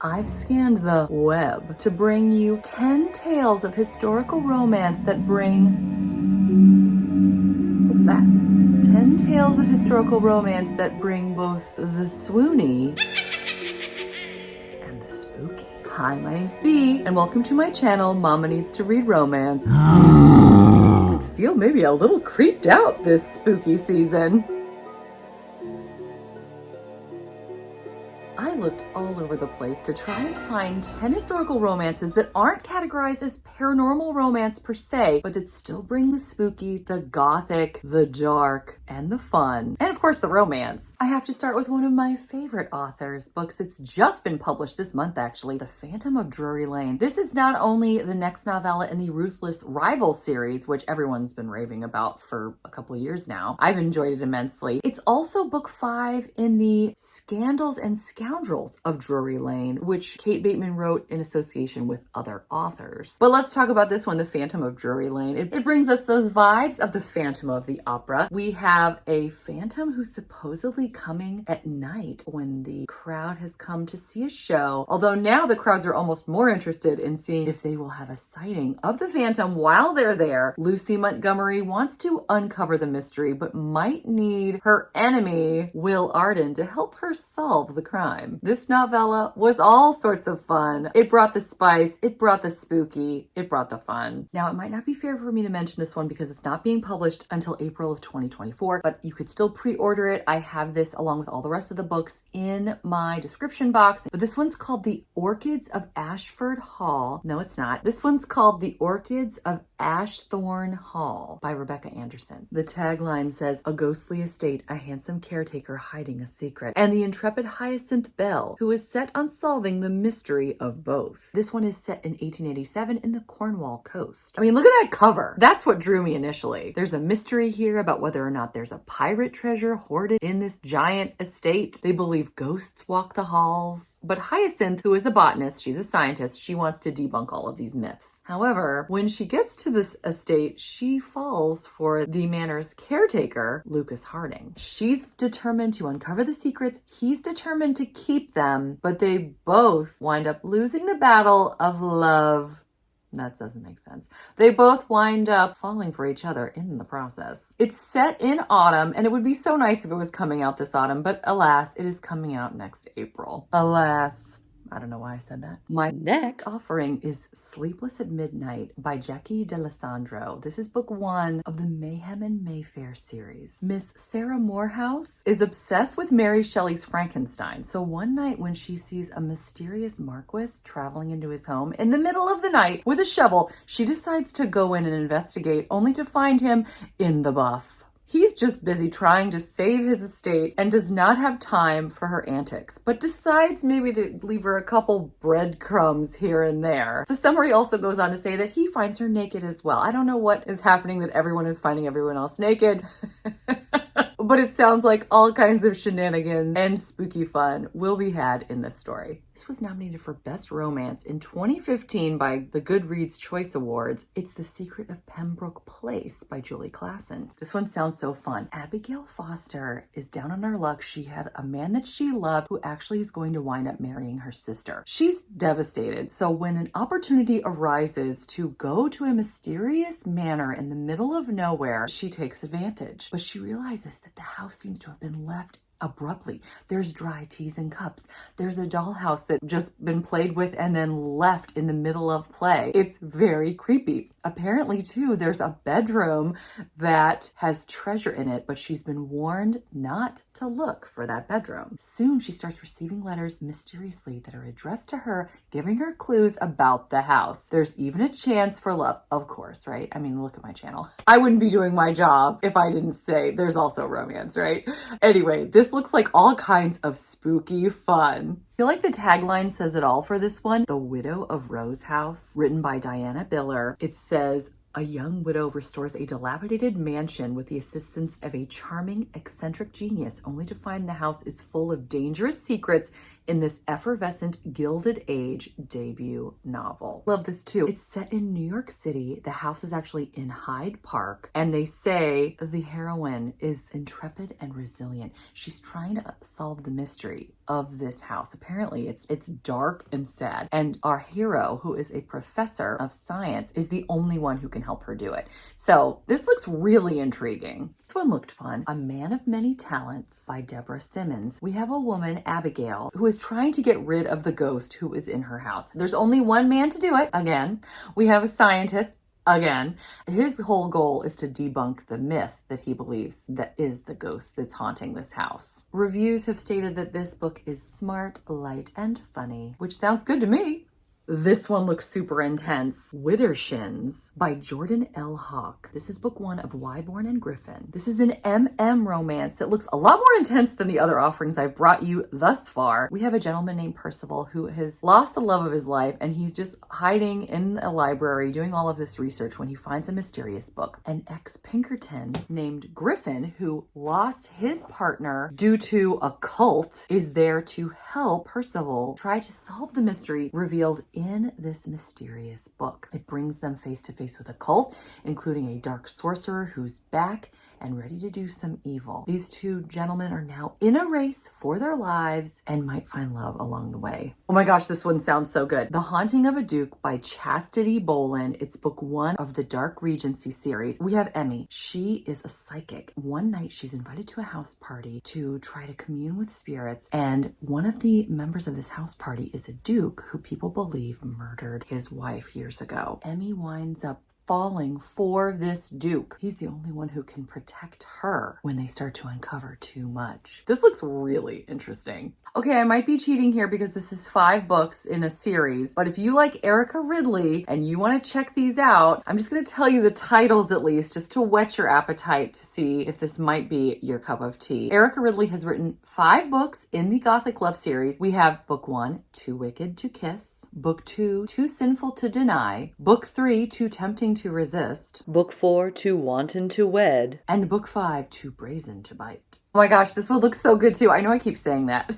I've scanned the web to bring you 10 tales of historical romance that bring... What was that? 10 tales of historical romance that bring both the swoony and the spooky. Hi, my name's Bea, and welcome to my channel, Mama Needs to Read Romance. I feel maybe a little creeped out this spooky season. I looked all over the place to try and find 10 historical romances that aren't categorized as paranormal romance per se, but that still bring the spooky, the gothic, the dark, and the fun. And of course, the romance. I have to start with one of my favorite authors' books that's just been published this month, actually, The Phantom of Drury Lane. This is not only the next novella in the Ruthless Rival series, which everyone's been raving about for a couple of years now. I've enjoyed it immensely. It's also book 5 in the Scandals and Scoundrels of Drury Lane, which Kate Bateman wrote in association with other authors. But let's talk about this one, The Phantom of Drury Lane. It brings us those vibes of the Phantom of the Opera. We have a phantom who's supposedly coming at night when the crowd has come to see a show, although now the crowds are almost more interested in seeing if they will have a sighting of the phantom while they're there. Lucy Montgomery wants to uncover the mystery, but might need her enemy, Will Arden, to help her solve the crime. This novella was all sorts of fun. It brought the spice, it brought the spooky, it brought the fun. Now, it might not be fair for me to mention this one because it's not being published until April of 2024, but you could still pre-order it. I have this along with all the rest of the books in my description box. But this one's called The Orchids of Ashford Hall. No, it's not. This one's called The Orchids of Ashthorne Hall by Rebecca Anderson. The tagline says, "A ghostly estate, a handsome caretaker hiding a secret, and the intrepid Hyacinth Bell, who is set on solving the mystery of both." This one is set in 1887 in the Cornwall coast. I mean, look at that cover. That's what drew me initially. There's a mystery here about whether or not there's a pirate treasure hoarded in this giant estate. They believe ghosts walk the halls. But Hyacinth, who is a botanist, she's a scientist, she wants to debunk all of these myths. However, when she gets to this estate, she falls for the manor's caretaker, Lucas Harding. She's determined to uncover the secrets. He's determined to keep them, but they both wind up losing the battle of love. That doesn't make sense. They both wind up falling for each other in the process. It's set in autumn, and it would be so nice if it was coming out this autumn, but alas, it is coming out next April. Alas. I don't know why I said that. My next offering is Sleepless at Midnight by Jackie D'Alessandro. This is book 1 of the Mayhem in Mayfair series. Miss Sarah Morehouse is obsessed with Mary Shelley's Frankenstein. So one night when she sees a mysterious marquis traveling into his home in the middle of the night with a shovel, she decides to go in and investigate, only to find him in the buff. He's just busy trying to save his estate and does not have time for her antics, but decides maybe to leave her a couple breadcrumbs here and there. The summary also goes on to say that he finds her naked as well. I don't know what is happening that everyone is finding everyone else naked. But it sounds like all kinds of shenanigans and spooky fun will be had in this story. This was nominated for Best Romance in 2015 by the Goodreads Choice Awards. It's The Secret of Pembroke Place by Julie Klassen. This one sounds so fun. Abigail Foster is down on her luck. She had a man that she loved who actually is going to wind up marrying her sister. She's devastated. So when an opportunity arises to go to a mysterious manor in the middle of nowhere, she takes advantage. But she realizes that the house seems to have been left abruptly. There's dry teas and cups. There's a dollhouse that just been played with and then left in the middle of play. It's very creepy. Apparently, too, there's a bedroom that has treasure in it, but she's been warned not to look for that bedroom. Soon, she starts receiving letters mysteriously that are addressed to her, giving her clues about the house. There's even a chance for love, of course, right? I mean, look at my channel. I wouldn't be doing my job if I didn't say there's also romance, right? Anyway, this looks like all kinds of spooky fun. I feel like the tagline says it all for this one. The Widow of Rose House, written by Diana Biller. It says, a young widow restores a dilapidated mansion with the assistance of a charming, eccentric genius, only to find the house is full of dangerous secrets in this effervescent Gilded Age debut novel. Love this too. It's set in New York City. The house is actually in Hyde Park, and they say the heroine is intrepid and resilient. She's trying to solve the mystery of this house. Apparently it's dark and sad, and our hero, who is a professor of science, is the only one who can help her do it. So this looks really intriguing. This one looked fun. A Man of Many Talents by Deborah Simmons. We have a woman, Abigail, who is trying to get rid of the ghost who is in her house. There's only one man to do it. Again, we have a scientist. Again, his whole goal is to debunk the myth that he believes that is the ghost that's haunting this house. Reviews have stated that this book is smart, light, and funny, which sounds good to me. This one looks super intense. Widdershins by Jordan L. Hawk. This is book 1 of Wyborn and Griffin. This is an MM romance that looks a lot more intense than the other offerings I've brought you thus far. We have a gentleman named Percival who has lost the love of his life, and he's just hiding in a library doing all of this research when he finds a mysterious book. An ex-Pinkerton named Griffin, who lost his partner due to a cult, is there to help Percival try to solve the mystery revealed in this mysterious book. It brings them face to face with a cult, including a dark sorcerer who's back and ready to do some evil. These two gentlemen are now in a race for their lives and might find love along the way. Oh my gosh, this one sounds so good. The Haunting of a Duke by Chastity Boland. It's book 1 of the Dark Regency series. We have Emmy. She is a psychic. One night she's invited to a house party to try to commune with spirits, and one of the members of this house party is a duke who people believe murdered his wife years ago. Emmy winds up falling for this duke. He's the only one who can protect her when they start to uncover too much. This looks really interesting. Okay, I might be cheating here because this is 5 books in a series, but if you like Erica Ridley and you want to check these out, I'm just going to tell you the titles at least, just to whet your appetite to see if this might be your cup of tea. Erica Ridley has written 5 books in the Gothic love series. We have book 1, Too Wicked to Kiss, book 2, Too Sinful to Deny, book 3, Too Tempting to Resist, book 4, Too Wanton to Wed, and book 5, Too Brazen to Bite. Oh my gosh, this one looks so good too. I know I keep saying that.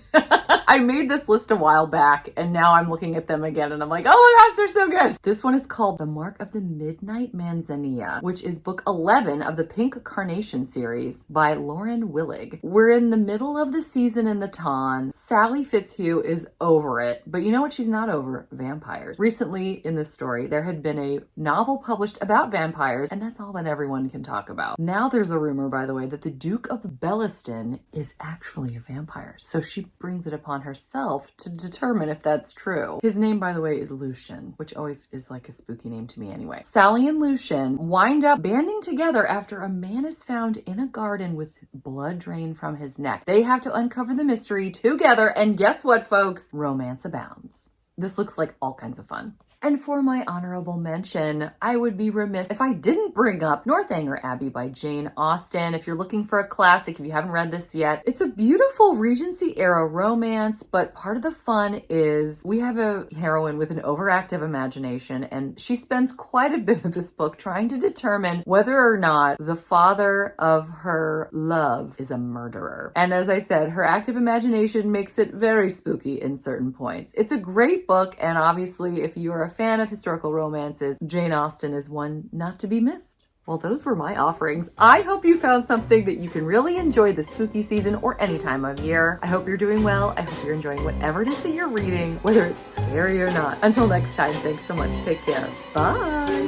I made this list a while back and now I'm looking at them again and I'm like, oh my gosh, they're so good. This one is called The Mark of the Midnight Manzanilla, which is book 11 of the Pink Carnation series by Lauren Willig. We're in the middle of the season in the Ton. Sally Fitzhugh is over it, but you know what she's not over? Vampires. Recently in this story, there had been a novel published about vampires, and that's all that everyone can talk about. Now there's a rumor, by the way, that the Duke of Belliston is actually a vampire, so she brings it upon herself to determine if that's true. His name, by the way, is Lucian, which always is like a spooky name to me anyway. Sally and Lucian wind up banding together after a man is found in a garden with blood drained from his neck. They have to uncover the mystery together, and guess what, folks? Romance abounds. This looks like all kinds of fun. And for my honorable mention, I would be remiss if I didn't bring up Northanger Abbey by Jane Austen. If you're looking for a classic, if you haven't read this yet, it's a beautiful Regency era romance, but part of the fun is we have a heroine with an overactive imagination, and she spends quite a bit of this book trying to determine whether or not the father of her love is a murderer. And as I said, her active imagination makes it very spooky in certain points. It's a great book, and obviously if you are a fan of historical romances, Jane Austen is one not to be missed. Well, those were my offerings. I hope you found something that you can really enjoy this spooky season or any time of year. I hope you're doing well. I hope you're enjoying whatever it is that you're reading, whether it's scary or not. Until next time, thanks so much. Take care. Bye.